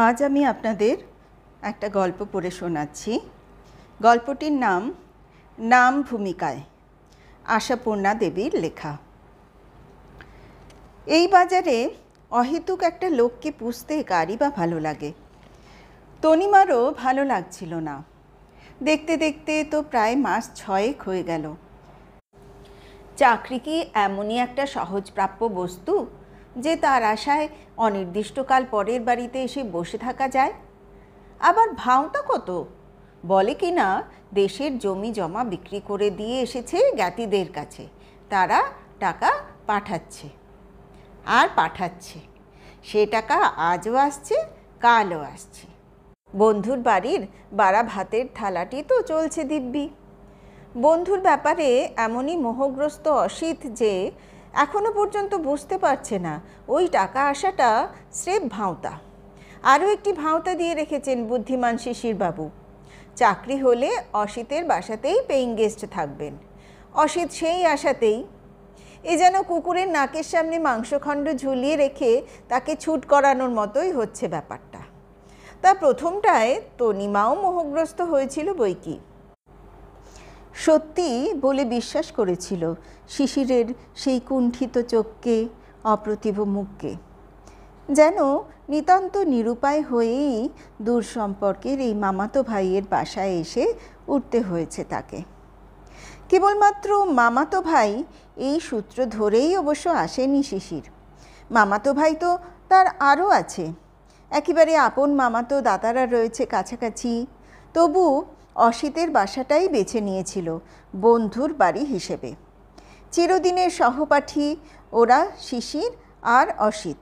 আজ আমি আপনাদের একটা গল্প পড়ে শোনাচ্ছি। গল্পটির নাম নাম ভূমিকায়, আশাপূর্ণা দেবীর লেখা। এই বাজারে অহেতুক একটা লোককে পুষতে কারই বা ভালো লাগে। তনিমারও ভালো লাগছিল না। দেখতে দেখতে তো প্রায় মাস 6 হয়ে গেল। চাকরি কি এমনই একটা সহজপ্রাপ্য বস্তু যে তার আশায় অনির্দিষ্টকাল পরের বাড়িতে এসে বসে থাকা যায়? আবার ভাওতা কত, বলে কি না দেশের জমি জমা বিক্রি করে দিয়ে এসেছে জ্ঞাতিদের কাছে, তারা টাকা পাঠাচ্ছে আর পাঠাচ্ছে। সে টাকা আজও আসছে, কালও আসছে। বন্ধুর বাড়ির বাড়া ভাতের থালাটি তো চলছে দিব্যি। বন্ধুর ব্যাপারে এমনই মোহগ্রস্ত অসিত যে এখনো পর্যন্ত বুঝতে পারছে না ওই টাকা আসাটা স্রেফ ভাওতা। আরও একটি ভাওতা দিয়ে রেখেছেন বুদ্ধিমান শিশিরবাবু। চাকরি হলে অসিতের বাসাতেই পেইং গেস্ট থাকবেন। অসিত সেই আশাতেই। এ যেন কুকুরের নাকের সামনে মাংসখণ্ড ঝুলিয়ে রেখে তাকে ছুট করানোর মতোই হচ্ছে ব্যাপারটা। তা প্রথমটায় তনিমাও মোহগ্রস্ত হয়েছিল বইকি। সত্যি বলে বিশ্বাস করেছিল শিশিরের সেই কুণ্ঠিত চোখকে, অপ্রতিভ মুখকে। যেন নিতান্ত নিরুপায় হয়েই দূর সম্পর্কের এই মামাতো ভাইয়ের বাসায় এসে উঠতে হয়েছে তাকে। কেবলমাত্র মামাতো ভাই এই সূত্র ধরেই অবশ্য আসেনি শিশির। মামাতো ভাই তো তার আরও আছে, একেবারে আপন মামাতো দাদারা রয়েছে কাছাকাছি। তবু অসিতের বাসাটাই বেছে নিয়েছিল বন্ধুর বাড়ি হিসেবে। চিরদিনের সহপাঠী ওরা, শিশির আর অসিত।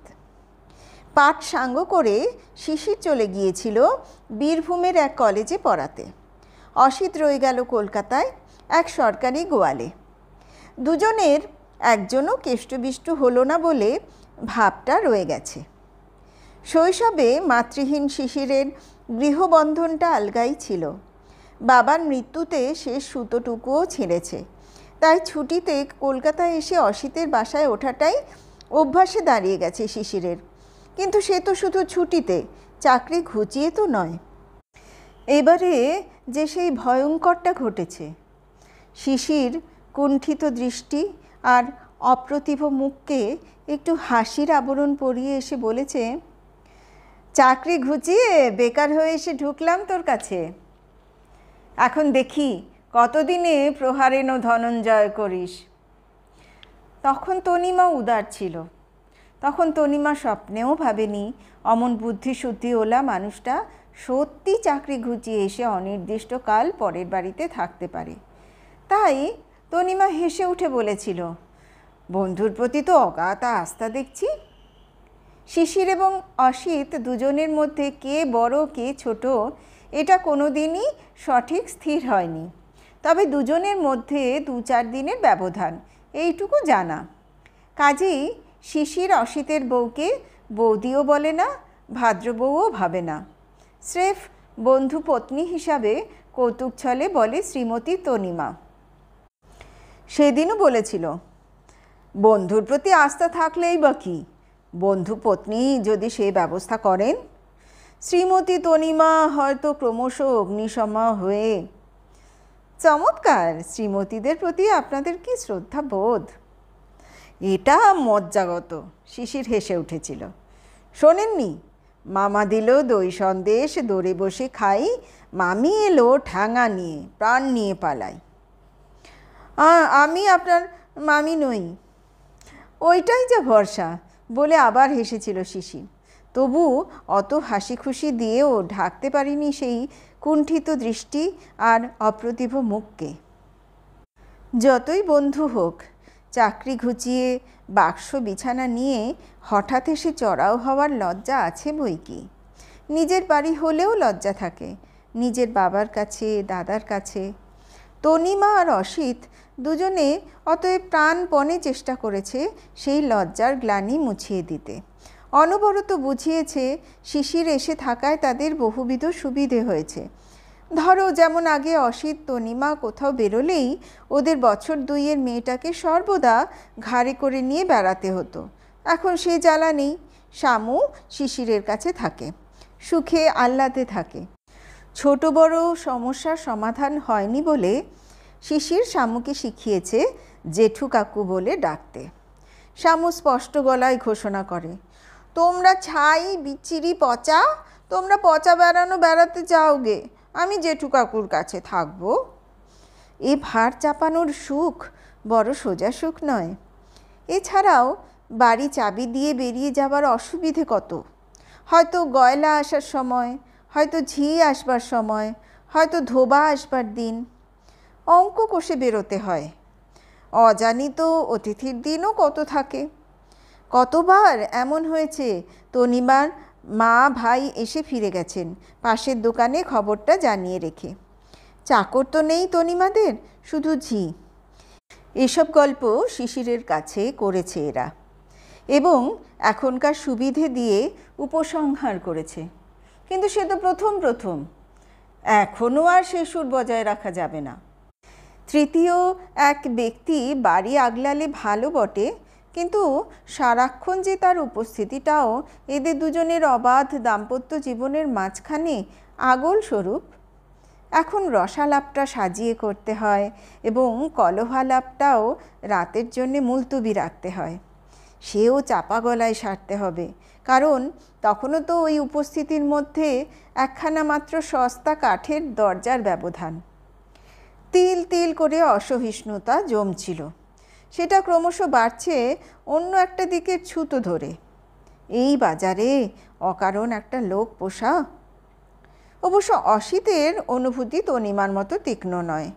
পাঠ সাঙ্গ করে শিশির চলে গিয়েছিল বীরভূমের এক কলেজে পড়াতে। অসিত রয়ে গেল কলকাতায় এক সরকারি গোয়ালে। দুজনের একজনও কেষ্টবিষ্টু হলো না বলে ভাবটা রয়ে গেছে। শৈশবে মাতৃহীন শিশিরের গৃহবন্ধনটা আলগাই ছিল। বাবার মৃত্যুতে শেষ সুতোটুকুও ছিঁড়েছে। তাই ছুটিতে কলকাতায় এসে অসিতের বাসায় ওঠাটাই অভ্যাসে দাঁড়িয়ে গেছে শিশিরের। কিন্তু সে তো শুধু ছুটিতে, চাকরি ঘুচিয়ে তো নয়। এবারে যে সেই ভয়ঙ্করটা ঘটেছে। শিশির কুণ্ঠিত দৃষ্টি আর অপ্রতিভ মুখকে একটু হাসির আবরণ পরিয়ে এসে বলেছে, চাকরি ঘুচিয়ে বেকার হয়ে এসে ঢুকলাম তোর কাছে। এখন দেখি কতদিনে প্রহারেণ ধনঞ্জয় করিস। তখন তনিমা উদার ছিল। তখন তনিমা স্বপ্নেও ভাবেনি অমন বুদ্ধিশুদ্ধি ওলা মানুষটা সত্যি চাকরি ঘুচিয়ে এসে অনির্দিষ্টকাল পরের বাড়িতে থাকতে পারে। তাই তনিমা হেসে উঠে বলেছিল, বন্ধুর প্রতি তো অগাধ আস্থা দেখছি। শিশির এবং অসিত দুজনের মধ্যে কে বড় কে ছোট এটা কোনো দিনই সঠিক স্থির হয়নি। তবে দুজনের মধ্যে 2-4 দিনের ব্যবধান, এইটুকু জানা। কাজেই শিশির অসিতের বউকে বৌদিও বলে না, ভাদ্রবউও ভাবে না। স্রেফ বন্ধু পত্নী হিসাবে কৌতুক ছলে বলে শ্রীমতী তনিমা। সেদিনও বলেছিল, বন্ধুর প্রতি আস্থা থাকলেই বা কি, বন্ধু পত্নী যদি সে ব্যবস্থা করেন। শ্রীমতী তনিমা হয়তো ক্রমশ অগ্নিশমা হয়ে। চমৎকার, শ্রীমতীদের প্রতি আপনাদের কি শ্রদ্ধা বোধ। এটা মজ্জাগত। শিশির হেসে উঠেছিল। শোনেননি, মামা দিল দই সন্দেশ, দৌড়ে বসে খাই, মামি এলো ঠ্যাঙা নিয়ে, প্রাণ নিয়ে পালাই। আমি আপনার মামি নই। ওইটাই যা ভরসা, বলে আবার হেসেছিল শিশির। তবু অত হাসি খুশি দিয়েও ঢাকতে পারিনি সেই কুণ্ঠিত দৃষ্টি আর অপ্রতিভ মুখকে। যতই বন্ধু হোক, চাকরি ঘুচিয়ে বাক্স বিছানা নিয়ে হঠাৎ এসে চড়াও হওয়ার লজ্জা আছে বইকি। নিজের বাড়ি হলেও লজ্জা থাকে, নিজের বাবার কাছে, দাদার কাছে। তনিমা আর অসিত দুজনে অতএব প্রাণপণে চেষ্টা করেছে সেই লজ্জার গ্লানি মুছিয়ে দিতে। অনবরত বুঝিয়েছে শিশির এসে থাকায় তাদের বহুবিধ সুবিধে হয়েছে। ধরো, যেমন আগে অসিত তনিমা কোথাও বেরোলেই ওদের বছর 2-এর মেয়েটাকে সর্বদা ঘাড়ে করে নিয়ে বেড়াতে হতো। এখন সে জ্বালা নেই। শামু শিশিরের কাছে থাকে। সুখে আহ্লাদে থাকে। ছোট বড় সমস্যার সমাধান হয়নি বলে শিশির শামুকে শিখিয়েছে জেঠু কাকু বলে ডাকতে। শামু স্পষ্ট গলায় ঘোষণা করে, তোমরা ছাই বিচ্ছিরি পচা, তোমরা পচা বেড়াতে যাওগে, আমি জেঠু কাকুর কাছে থাকবো। এ ভার চাপানোর সুখ বড় সোজা সুখ নয়। এছাড়াও বাড়ি চাবি দিয়ে বেরিয়ে যাবার অসুবিধে কত। হয়তো গয়লা আসার সময়, হয়তো ঝি আসবার সময়, হয়তো ধোবা আসবার দিন অঙ্ক কষে বেরোতে হয়। অজানিত অতিথির দিনও কত থাকে। কতবার এমন হয়েছে তনিমার মা ভাই এসে ফিরে গেছেন পাশের দোকানে খবরটা জানিয়ে রেখে। চাকর তো নেই তনিমাদের, শুধু ঝি। এসব গল্প শিশিরের কাছে করেছে এরা, এবং এখনকার সুবিধে দিয়ে উপসংহার করেছে। কিন্তু সে তো প্রথম, এখনও আর সে সুর বজায় রাখা যাবে না। তৃতীয় এক ব্যক্তি বাড়ি আগলালে ভালো বটে, কিন্তু সারাক্ষণ যে তার উপস্থিতিটাও এদের দুজনের অবাধ দাম্পত্য জীবনের মাঝখানে আগল স্বরূপ। এখন রসালাপটা সাজিয়ে করতে হয় এবং কলহালাপটাও রাতের জন্যে মুলতুবি রাখতে হয়। সেও চাপা গলায় সারতে হবে, কারণ তখনও তো ওই উপস্থিতির মধ্যে একখানা মাত্র সস্তা কাঠের দরজার ব্যবধান। তিল তিল করে অসহিষ্ণুতা জমছিল, সেটা ক্রমশ বাড়ছে অন্য একটা দিকের ছুতো ধরে। এই বাজারে অকারণ একটা লোক পোষা। অবশ্য অসিতের অনুভূতি তনিমার মতো তীক্ষ্ণ নয়।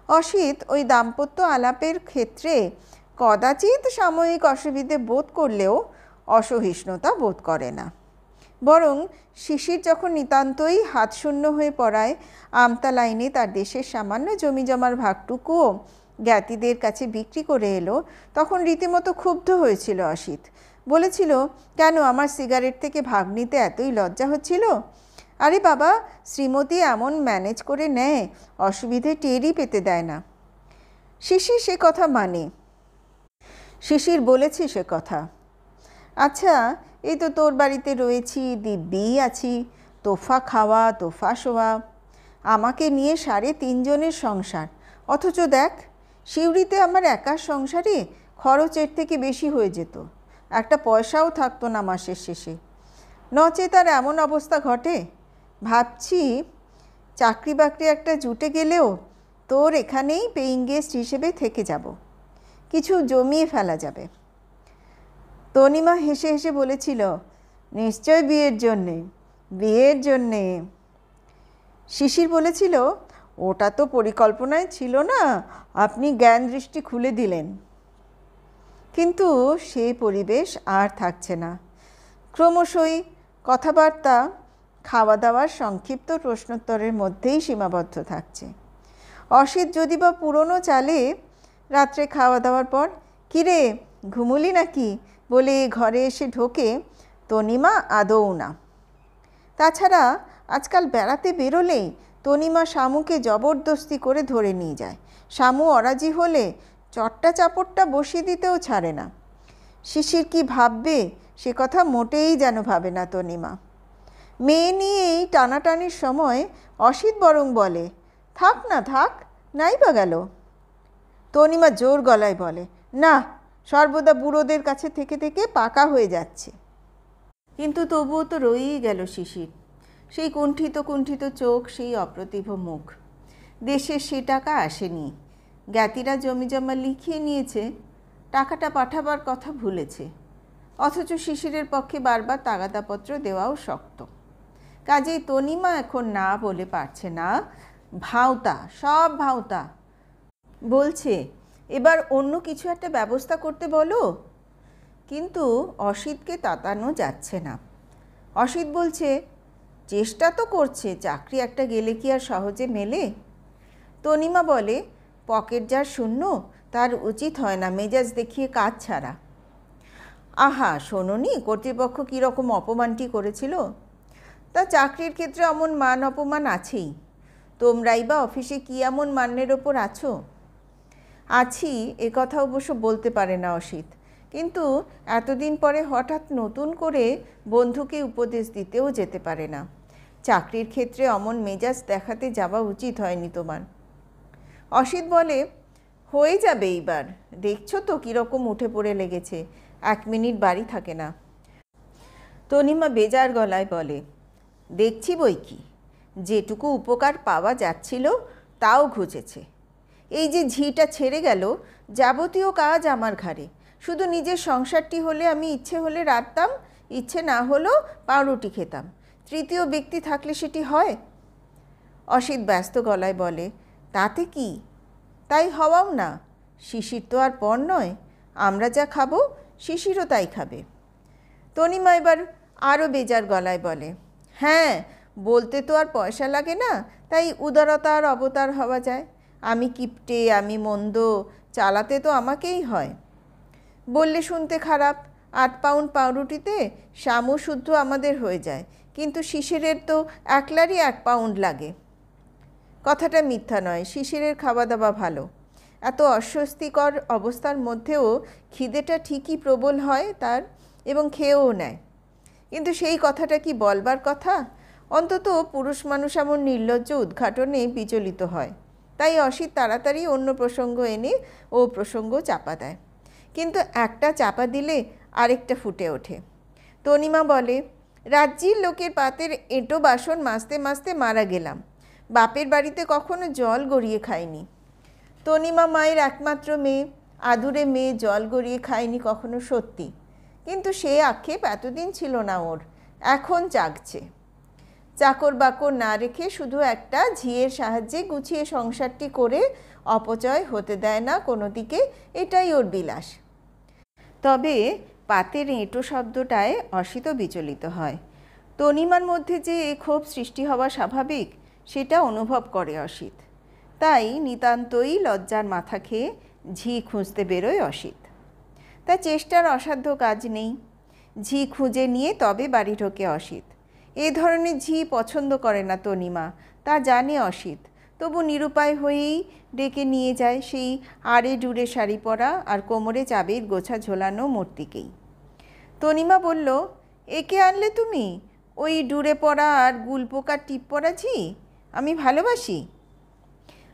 অসিত ওই দাম্পত্য আলাপের ক্ষেত্রে কদাচিৎ সাময়িক অসুবিধে বোধ করলেও অসহিষ্ণুতা বোধ করে না। বরং শিশির যখন নিতান্তই হাতশূন্য হয়ে পড়ায় আমতা লাইনে তার দেশের সামান্য জমি জমার ভাগটুকুও জ্ঞাতিদের কাছে বিক্রি করে এলো, তখন রীতিমতো ক্ষুব্ধ হয়েছিল অসিত। বলেছিল, কেন আমার সিগারেট থেকে ভাগ নিতে এতই লজ্জা হচ্ছিল? আরে বাবা, শ্রীমতী এমন ম্যানেজ করে নেয়, অসুবিধে টেরই পেতে দেয় না। শিশির সে কথা মানে, শিশির বলেছে সে কথা। আচ্ছা, এই তো তোর বাড়িতে রয়েছি, দিব্যি আছি, তোফা খাওয়া তোফা শোয়া, আমাকে নিয়ে 3.5 জনের সংসার। অথচ দেখ, সিউড়িতে আমার একার সংসারে খরচের থেকে বেশি হয়ে যেত, একটা পয়সাও থাকতো না মাসের শেষে। নচে তার এমন অবস্থা ঘটে। ভাবছি চাকরি বাকরি একটা জুটে গেলেও তোর এখানেই পেইং গেস্ট হিসেবে থেকে যাব, কিছু জমিয়ে ফেলা যাবে। তনিমা হেসে হেসে বলেছিল, নিশ্চয় বিয়ের জন্যে। শিশির বলেছিল, ওটা তো পরিকল্পনায় ছিল না, আপনি জ্ঞান দৃষ্টি খুলে দিলেন। কিন্তু সেই পরিবেশ আর থাকছে না। ক্রমশই কথাবার্তা খাওয়া দাওয়ার সংক্ষিপ্ত প্রশ্নোত্তরের মধ্যেই সীমাবদ্ধ থাকছে। অসিত যদি বা পুরনো চালে রাত্রে খাওয়া দাওয়ার পর, কিরে ঘুমুলি নাকি বলে ঘরে এসে ঢোকে, তনিমা আদৌ না। তাছাড়া আজকাল বেড়াতে বেরোলেই তনিমা শামুকে জবরদস্তি করে ধরে নিয়ে যায়। শামু অরাজি হলে চট্টা চাপড়টা বসিয়ে দিতেও ছাড়ে না। শিশির কি ভাববে সে কথা মোটেই যেন ভাবে না তনিমা। মেয়ে নিয়ে এই টানাটানির সময় অসিত বরং বলে, থাক না থাক, নাই বা গেল। তনিমা জোর গলায় বলে, না, সর্বদা বুড়োদের কাছে থেকে থেকে পাকা হয়ে যাচ্ছে। কিন্তু তবুও তো রয়েই গেল শিশির, সেই কুণ্ঠিত চোখ, সেই অপ্রতিভ মুখ। দেশের সে টাকা আসেনি, জ্ঞাতিরা জমি জমা লিখিয়ে নিয়েছে, টাকাটা পাঠাবার কথা ভুলেছে। অথচ শিশিরের পক্ষে বারবার তাগাদাপত্র দেওয়াও শক্ত। কাজেই তনিমা এখন না বলে পারছে না। ভাঁওতা, সব ভাঁওতা। বলছে, এবার অন্য কিছু একটা ব্যবস্থা করতে বলো। কিন্তু অসিতকে তাতানো যাচ্ছে না। অসিত বলছে, চেষ্টা তো করছে, চাকরি একটা গেলে কি আর সহজে মেলে? তনিমা বলে, পকেট যার শূন্য তার উচিত হয় না মেজাজ দেখিয়ে কাজ ছাড়া। আহা, শোনোনি কর্তৃপক্ষ কীরকম অপমানটি করেছিল? তা চাকরির ক্ষেত্রে এমন মান অপমান আছেই। তোমরাই বা অফিসে কী এমন মান্যের ওপর আছো? আছি, এ কথা অবশ্য বলতে পারে না অসিত, কিন্তু এতদিন পরে হঠাৎ নতুন করে বন্ধুকে উপদেশ দিতেও যেতে পারে না। চাকরির ক্ষেত্রে অমন মেজাজ দেখাতে যাওয়া উচিত হয়নি তোমার। অসিত বলে, হয়ে যাবে এইবার, দেখছো তো কীরকম উঠে পড়ে লেগেছে, 1 মিনিট বাড়ি থাকে না। তনিমা বেজার গলায় বলে, দেখছি বই কি, যেটুকু উপকার পাওয়া যাচ্ছিল তাও ঘুচেছে। এই যে ঝিটা ছেড়ে গেল, যাবতীয় কাজ আমার ঘাড়ে। শুধু নিজের সংসারটি হলে আমি ইচ্ছে হলে রাঁধতাম, ইচ্ছে না হলেও পাউরুটি খেতাম। তৃতীয় ব্যক্তি থাকলে সেটি হয়? অসিত ব্যস্ত গলায় বলে, তাতে কি, তাই হওয়াও না। শিশির তো আর পর নয়, আমরা যা খাবো শিশিরও তাই খাবে। তনিমা এবার আরও বেজার গলায় বলে, হ্যাঁ, বলতে তো আর পয়সা লাগে না, তাই উদারতার অবতার হওয়া যায়। আমি কিপটে, আমি মন্দ, চালাতে তো আমাকেই হয়। বললে শুনতে খারাপ, 8 পাউন্ড পাউরুটিতে শামু শুদ্ধ আমাদের হয়ে যায়, কিন্তু শিশিরের তো একলারই 1 পাউন্ড লাগে। কথাটা মিথ্যা নয়, শিশিরের খাওয়া দাওয়া ভালো। এত অস্বস্তিকর অবস্থার মধ্যেও খিদেটা ঠিকই প্রবল হয় তার, এবং খেয়েও নেয়। কিন্তু সেই কথাটা কি বলবার কথা? অন্তত পুরুষ মানুষ এমন নির্লজ্জ উদ্ঘাটনে বিচলিত হয়। তাই অসিত তাড়াতাড়ি অন্য প্রসঙ্গ এনে ও প্রসঙ্গ চাপা দেয়। কিন্তু একটা চাপা দিলে আরেকটা ফুটে ওঠে। তনিমা বলে, রাজ্যির লোকের পাতের এঁটো বাসন মাজতে মাজতে মারা গেলাম। বাপের বাড়িতে কখনো জল গড়িয়ে খাইনি। তনিমা মায়ের একমাত্র মেয়ে, আদুরে মেয়ে জল গড়িয়ে খায়নি কখনো, সত্যি। কিন্তু সে আক্ষেপ এতদিন ছিল না ওর, এখন জাগছে। চাকর বাকর না রেখে শুধু একটা ঝিয়ের সাহায্যে গুছিয়ে সংসারটি করে অপচয় হতে দেয় না কোনো দিকে, এটাই ওর বিলাস। তবে পাতের এঁটো শব্দটায় অসিত বিচলিত হয়। তনিমার মধ্যে যে এ ক্ষোভ সৃষ্টি হওয়া স্বাভাবিক, সেটা অনুভব করে অসিত। তাই নিতান্তই লজ্জার মাথা খেয়ে ঝি খুঁজতে বেরোয় অসিত। তার চেষ্টার অসাধ্য কাজ নেই। ঝি খুঁজে নিয়ে তবে বাড়ি ঢোকে অসিত। এ ধরনের ঝি পছন্দ করে না তনিমা, তা জানে অসিত। তবু নিরুপায় হয়েই ডেকে নিয়ে যায় সেই আড়ে ডুরে শাড়ি পরা আর কোমরে চাবির গোছা ঝোলানো মূর্তিকেই। তনিমা বলল, একে আনলে তুমি? ওই ডুরে পরা আর গুলপোকার টিপ পরা ঝি আমি ভালোবাসি?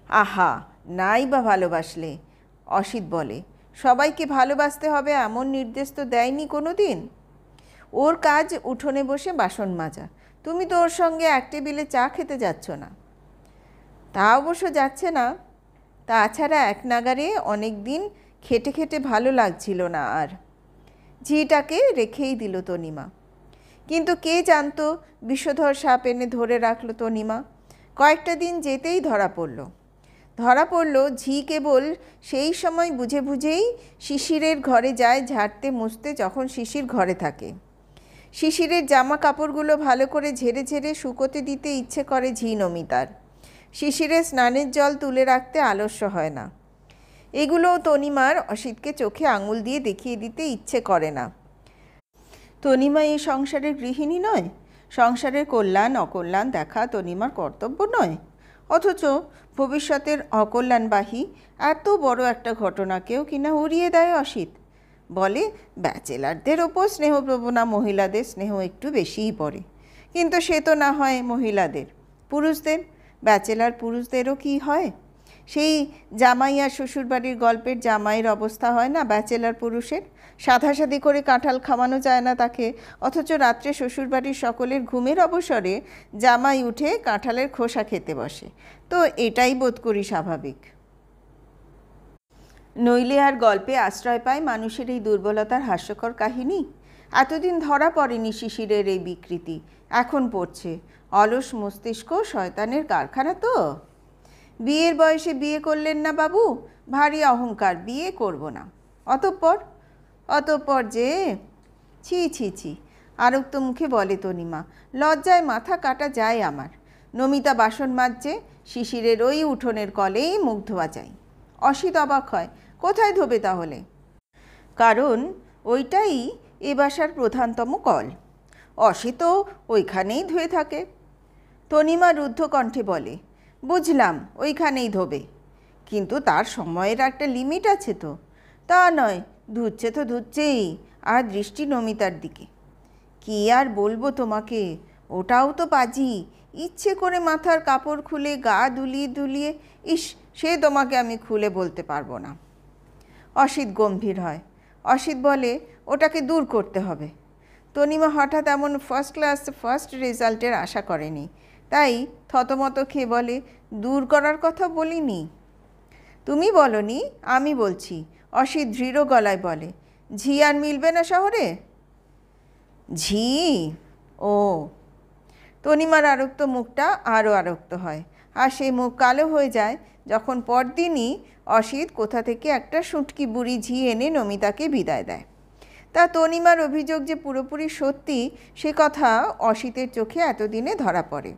আহা, নাই বা ভালোবাসলে, অসিত বলে, সবাইকে ভালোবাসতে হবে এমন নির্দেশ তো দেয়নি কোনো দিন। ওর কাজ উঠোনে বসে বাসন মাজা, তুমি তো ওর সঙ্গে এক টেবিলে চা খেতে যাচ্ছ না। তা অবশ্য যাচ্ছে না, তাছাড়া এক নাগারে অনেক দিন খেটে খেটে ভালো লাগছিল না আর। ঝিটাকে রেখেই দিল তনিমা। কিন্তু কে জানতো বিষধর সাপ এনে ধরে রাখলো তনিমা। কয়েকটা দিন যেতেই ধরা পড়ল ঝি কেবল সেই সময় বুঝে বুঝেই শিশিরের ঘরে যায় ঝাড়তে মুছতে, যখন শিশির ঘরে থাকে। শিশিরের জামা কাপড়গুলো ভালো করে ঝেড়ে ঝেড়ে শুকোতে দিতে ইচ্ছে করে ঝি নমিতার। শিশিরের স্নানের জল তুলে রাখতে আলস্য হয় না। এগুলোও তনিমার অসিতকে চোখে আঙুল দিয়ে দেখিয়ে দিতে ইচ্ছে করে না। তনিমা এই সংসারের গৃহিণী নয়? সংসারের কল্যাণ অকল্যাণ দেখা তনিমার কর্তব্য নয়? অথচ ভবিষ্যতের অকল্যাণবাহী এত বড় একটা ঘটনাকেও কিনা উড়িয়ে দেয় অসিত। বলে, ব্যাচেলারদের ওপর স্নেহপ্রবণা মহিলাদের স্নেহ একটু বেশিই পড়ে। কিন্তু সে তো না হয় মহিলাদের, পুরুষদের। ব্যাচেলার পুরুষদেরও কি হয়? সেই জামাই আর শ্বশুরবাড়ির গল্পের জামাইয়ের অবস্থা হয় না ব্যাচেলার পুরুষের? সাধাসাধি করে কাঁঠাল খাওয়ানো যায় না তাকে, অথচ রাত্রে শ্বশুরবাড়ির সকলের ঘুমের অবসরে জামাই উঠে কাঁঠালের খোসা খেতে বসে। তো এটাই বোধ করি স্বাভাবিক। নইলে আর গল্পে আশ্রয় পায় মানুষের এই দুর্বলতার হাস্যকর কাহিনী? এতদিন ধরা পড়েনি শিশিরের এই বিকৃতি, এখন পড়ছে। অলস মস্তিষ্ক শয়তানের কারখানা তো। বিয়ের বয়সে বিয়ে করলেন না বাবু, ভারী অহংকার, বিয়ে করব না। অতঃপর যে ছি ছি ছি, আরক্ত মুখে বলে তনিমা, লজ্জায় মাথা কাটা যায় আমার। নমিতা বাসন মাজছে, শিশিরের ওই উঠোনের কলেই মুখ ধোয়া যায়। অসিত অবাক হয়, কোথায় ধোবে তাহলে? কারণ ওইটাই এ বাসার প্রধানতম কল। অসিতও ওইখানেই ধুয়ে থাকে। তনিমা রুদ্ধ কণ্ঠে বলে, বুঝলাম ওইখানেই ধোবে, কিন্তু তার সময়ের একটা লিমিট আছে তো। তা নয়, ধুচ্ছে তো ধুচ্ছেই, আর দৃষ্টি নমিতার দিকে। কি আর বলবো তোমাকে, ওটাও তো পাজি, ইচ্ছে করে মাথার কাপড় খুলে গা দুলিয়ে দুলিয়ে। ইস, সে তোমাকে আমি খুলে বলতে পারবো না। অসিত গম্ভীর হয়। অসিত বলে, ওটাকে দূর করতে হবে। তনিমা হঠাৎ এমন ফার্স্ট রেজাল্টের আশা করেনি, তাই থতমত খেয়ে বলে, দূর করার কথা বলিনি। তুমি বলনি, আমি বলছি। অসিত দৃঢ় গলায় বলে, ঝি আর মিলবে না শহরে? ঝি? ও। তনিমার আরক্ত মুখটা আরও আরক্ত হয়, আর সেই মুখ কালো হয়ে যায় যখন পরদিনই অসিত কোথা থেকে একটা শুঁটকি বুড়ি ঝি এনে নমিতাকে বিদায় দেয়। তা তনিমার অভিযোগ যে পুরোপুরি সত্যি, সে কথা অসিতের চোখে এতদিনে ধরা পড়ে।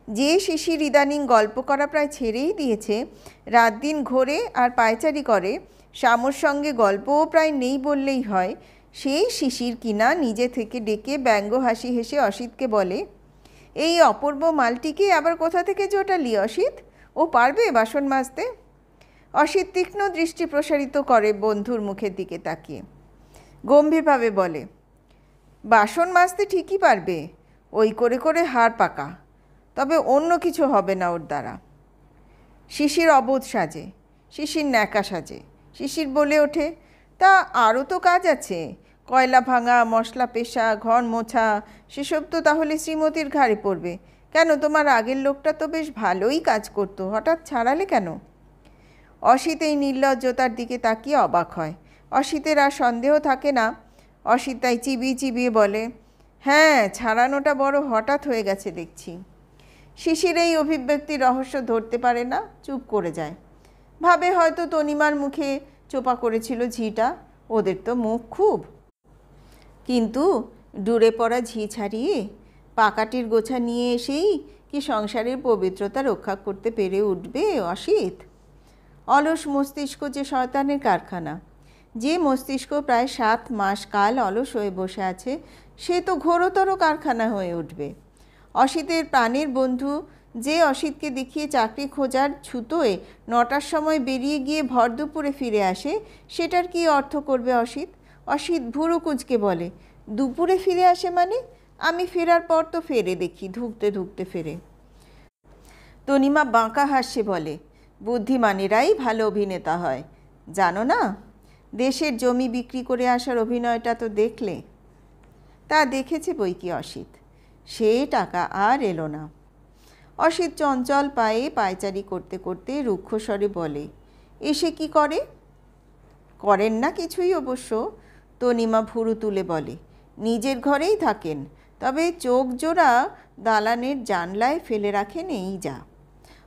যে শিশির ইদানিং গল্প করা প্রায় ছেড়েই দিয়েছে, রাত দিন ঘোরে আর পায়চারি করে, শ্যামর সঙ্গে গল্পও প্রায় নেই বললেই হয়, সেই শিশির কিনা নিজে থেকে ডেকে ব্যঙ্গ হাসি হেসে অসিতকে বলে, এই অপূর্ব মালটিকে আবার কোথা থেকে জোটালি অসিত? ও পারবে বাসন মাজতে? অসিত তীক্ষ্ণ দৃষ্টি প্রসারিত করে বন্ধুর মুখের দিকে তাকিয়ে, গম্ভীরভাবে বলে, বাসন মাজতে ঠিকই পারবে, ওই করে করে হাড় পাকা, তবে অন্য কিছু হবে না ওর দ্বারা। শিশির অবোধ সাজে, শিশির ন্যাকা সাজে। শিশির বলে ওঠে, তা আরও তো কাজ আছে, কয়লা ভাঙা, মশলা পেশা, ঘর মোছা, সেসব তো তাহলে শ্রীমতীর ঘাড়ে পড়বে। কেন, তোমার আগের লোকটা তো বেশ ভালোই কাজ করতো, হঠাৎ ছাড়ালে কেন? অসিত এই নির্লজ্জতার দিকে তাকিয়ে অবাক হয়। অসিতের আর সন্দেহ থাকে না। অসিত তাই চিবিয়ে চিবিয়ে বলে, হ্যাঁ, ছাড়ানোটা বড় হঠাৎ হয়ে গেছে দেখছি। শিশির এই অভিব্যক্তির রহস্য ধরতে পারে না, চুপ করে যায়। ভাবে হয়তো তনিমার মুখে চোপা করেছিল ঝিটা, ওদের তো মুখ খুব। কিন্তু ডুরে পড়া ঝি ছাড়িয়ে পাকাটির গোছা নিয়ে এসেই কি সংসারের পবিত্রতা রক্ষা করতে পেরে উঠবে অসিত? অলস মস্তিষ্ক যে শয়তানের কারখানা। যে মস্তিষ্ক প্রায় 7 মাস কাল অলস হয়ে বসে আছে, সে তো ঘোরতর কারখানা হয়ে উঠবে। অসিতের প্রাণের বন্ধু যে অসিতকে দেখিয়ে চাকরি খোঁজার ছুতোয় 9টার সময় বেরিয়ে গিয়ে ভর দুপুরে ফিরে আসে, সেটার কি অর্থ করবে অসিত? অসিত ভুরু কুঁচকে বলে, দুপুরে ফিরে আসে মানে? আমি ফেরার পর তো ফেরে দেখি, ধুকতে ধুকতে ফেরে। তনিমা বাঁকা হাসে বলে, বুদ্ধিমানেরাই ভালো অভিনেতা হয়, জানো না? দেশের জমি বিক্রি করে আসার অভিনয়টা তো দেখলে? তা দেখেছে বই কি অসিত, সে টাকা আর এলো না। অসিত চঞ্চল পায়ে পায়চারি করতে করতে রুক্ষস্বরে বলে, এসে কি করে? করেন না কিছুই অবশ্য। তনিমা ভুরু তুলে বলে, নিজের ঘরেই থাকেন, তবে চোখ জোড়া দালানের জানলায় ফেলে রাখেন, এই যা।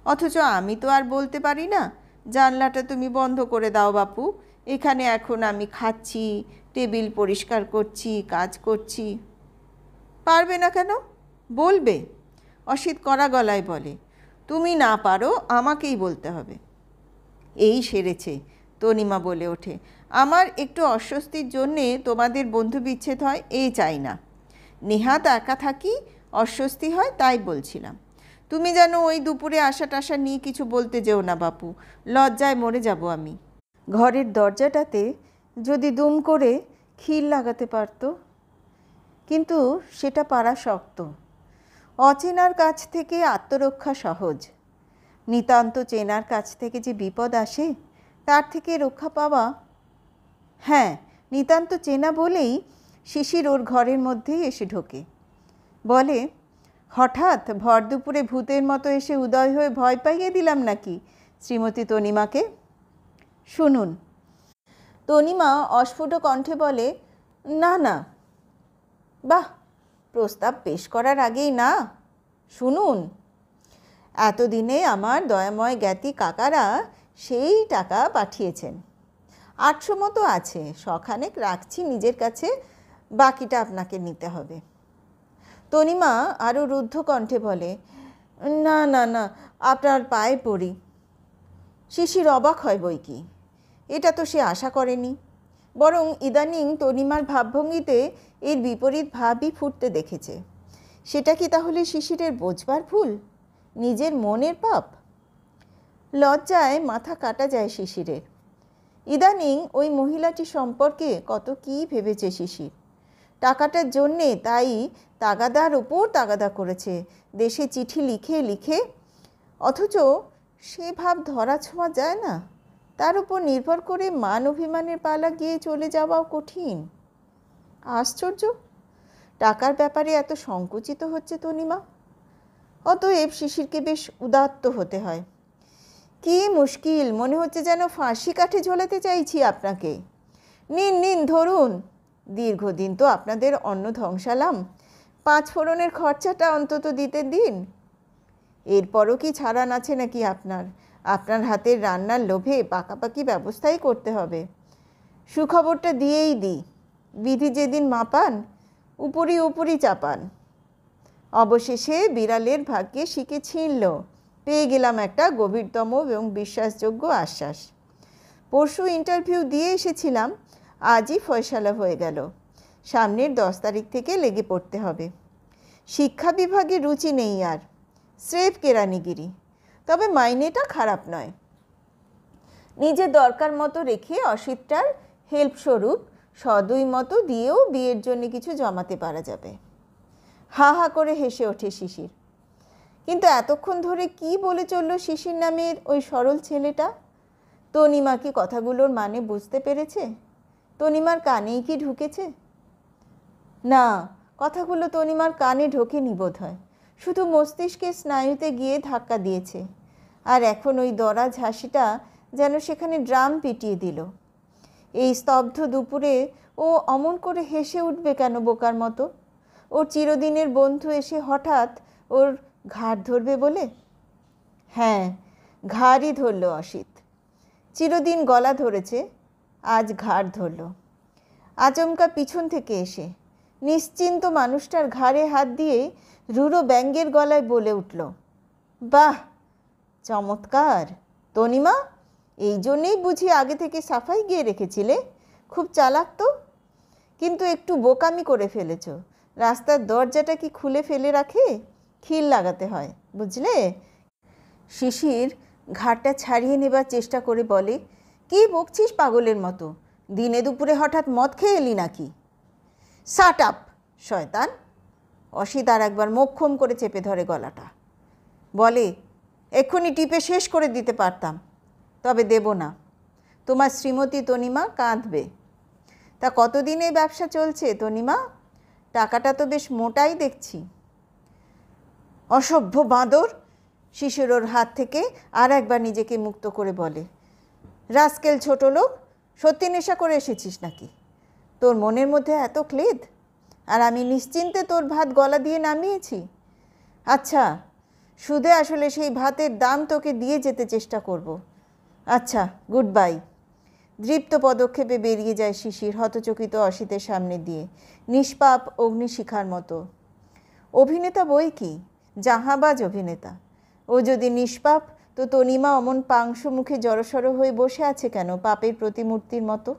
অথচ আমি তো আর বলতে পারি না, জানলাটা তুমি বন্ধ করে দাও বাপু, এখানে এখন আমি খাচ্ছি, টেবিল পরিষ্কার করছি, কাজ করছি। পারবে না কেন? বলবে। অসিত কড়া গলায় বলে, তুমি না পারো, আমাকেই বলতে হবে। এই সেরেছে, তনিমা বলে ওঠে, আমার একটু অস্বস্তির জন্যে তোমাদের বন্ধু বিচ্ছেদ হয়, এই চাই না। নেহাত একা থাকি, অস্বস্তি হয়, তাই বলছিলাম। তুমি যেন ওই দুপুরে আশা টাশা নিয়ে কিছু বলতে যেও না বাপু, লজ্জায় মরে যাব আমি। ঘরের দরজাটাতে যদি দুম করে খিল লাগাতে পারত, কিন্তু সেটা পারা শক্ত। অচেনার কাছ থেকে আত্মরক্ষা সহজ, নিতান্ত চেনার কাছ থেকে যে বিপদ আসে, তার থেকে রক্ষা পাওয়া। হ্যাঁ, নিতান্ত চেনা বলেই শিশির ওর ঘরের মধ্যেই এসে ঢোকে। বলে, হঠাৎ ভর দুপুরে ভূতের মতো এসে উদয় হয়ে ভয় পাইয়ে দিলাম নাকি শ্রীমতী তনিমাকে? শুনুন। তনিমা অস্ফুট কণ্ঠে বলে, না না। বাহ, প্রস্তাব পেশ করার আগেই না? শুনুন, এতদিনে আমার দয়াময় জ্ঞাতি কাকারা সেই টাকা পাঠিয়েছেন। 800 মতো আছে, শখানেক রাখছি নিজের কাছে, বাকিটা আপনাকে নিতে হবে। তনিমা আরও রুদ্ধ কণ্ঠে বলে, না না না, আপনার পায়ে পড়ি। শিশির অবাক হয় বই কি, এটা তো সে আশা করেনি। বরং ইদানিং তনিমার ভাবভঙ্গিতে এর বিপরীত ভাবই ফুটতে দেখেছে। সেটা কি তাহলে শিশিরের বোঝবার ভুল, নিজের মনের পাপ? লজ্জায় মাথা কাটা যায় শিশিরের। ইদানিং ওই মহিলাটি সম্পর্কে কত কী ভেবেছে শিশির। টাকাটার জন্যে তাই তাগাদার ওপর তাগাদা করেছে, দেশে চিঠি লিখে লিখে। অথচ সে ভাব ধরা ছোঁয়া যায় না। তার উপর নির্ভর করে মান অভিমানের পালা গিয়ে চলে যাওয়াও কঠিন। আশ্চর্য, টাকার ব্যাপারে এত সংকুচিত হচ্ছে তনিমা। অতএব শিশিরকে বেশ উদাত্ত হতে হয়। কি মুশকিল, মনে হচ্ছে যেন ফাঁসি কাঠে ঝোলাতে চাইছি আপনাকে। নিন নিন ধরুন, দীর্ঘদিন তো আপনাদের অন্ন ধ্বংসালাম, 5 ফোড়নের খরচাটা অন্তত দিতে দিন। এরপরও কি ছাড়ান আছে নাকি আপনার? আপনার হাতের রান্নার লোভে পাকাপাকি ব্যবস্থাই করতে হবে। সুখবরটা দিয়েই দিই, বিধি যেদিন মাপান উপরি উপরি চাপান। অবশেষে বিড়ালের ভাগ্যে শিকে ছিনল, পেয়ে গেলাম একটা গভীরতম এবং বিশ্বাসযোগ্য আশ্বাস। পরশু ইন্টারভিউ দিয়ে এসেছিলাম, আজই ফয়সালা হয়ে গেল। সামনের 10 তারিখ থেকে লেগে পড়তে হবে। শিক্ষা বিভাগে রুচি নেই আর, স্রেফ কেরানিগিরি। তবে মাইনেটা খারাপ নয়। নিজের দরকার মতো রেখে অসিতটার হেল্প স্বরূপ সদুই মতো দিয়েও বিয়ের জন্য কিছু জমাতে পারা যাবে। হা হা করে হেসে ওঠে শিশির। কিন্তু এতক্ষণ ধরে কি বলে চলল শিশির নামের ওই সরল ছেলেটা? তনিমা কি কথাগুলোর মানে বুঝতে পেরেছে? তনিমার কানেই কি ঢুকেছে? না, কথাগুলো তনিমার কানে ঢোকেনি বোধ হয়, শুধু মস্তিষ্কের স্নায়ুতে গিয়ে ধাক্কা দিয়েছে। আর এখন ওই দরাজ হাসিটা যেন সেখানে ড্রাম পিটিয়ে দিল। এই স্তব্ধ দুপুরে ও অমন করে হেসে উঠবে কেন বোকার মতো? ওর চিরদিনের বন্ধু এসে হঠাৎ ওর ঘাড় ধরবে বলে? হ্যাঁ, ঘাড়ই ধরল অসিত। চিরদিন গলা ধরেছে, আজ ঘাড় ধরল। আচমকা পিছন থেকে এসে নিশ্চিন্ত মানুষটার ঘাড়ে হাত দিয়ে রুড়ো ব্যঙ্গের গলায় বলে উঠল, বাহ, চমৎকার তনিমা, এই জন্যেই বুঝি আগে থেকে সাফাই গিয়ে রেখেছিলে? খুব চালাক তো, কিন্তু একটু বোকামি করে ফেলেছ। রাস্তার দরজাটা কি খুলে ফেলে রাখে? খিল লাগাতে হয়, বুঝলে? শিশির ঘাড়টা ছাড়িয়ে নেবার চেষ্টা করে বলে, কি বকছিস পাগলের মতো? দিনে দুপুরে হঠাৎ মদ খেয়ে এলি নাকি? শাট আপ শয়তান। অসিত আর একবার মোক্ষম করে চেপে ধরে গলাটা। বলে, এক্ষুনি টিপে শেষ করে দিতে পারতাম, তবে দেব না। তোমার শ্রীমতী তনিমা কাঁদবে। তা কতদিন এই ব্যবসা চলছে তনিমা? টাকাটা তো বেশ মোটাই দেখছি। অসভ্য বাঁদর, শিশির ওর হাত থেকে আর একবার নিজেকে মুক্ত করে বলে, রাস্কেল ছোট লোক, সত্যি নেশা করে এসেছিস নাকি? তোর মনের মধ্যে এত ক্লেদ, আর আমি নিশ্চিন্তে তোর ভাত গলা দিয়ে নামিয়েছি। আচ্ছা, সুদে আসলে সেই ভাতের দাম তোকে দিয়ে যেতে চেষ্টা করব। আচ্ছা, গুড বাই। দৃপ্ত পদক্ষেপে বেরিয়ে যায় শিশির হতচকিত অসিতের সামনে দিয়ে, নিষ্পাপ অগ্নিশিখার মতো। অভিনেতা বই কি, জাহাবাজ অভিনেতা। ও যদি নিষ্পাপ, তো তনিমা অমন পাংশু মুখে জড়সড় হয়ে বসে আছে কেন পাপের প্রতিমূর্তির মতো?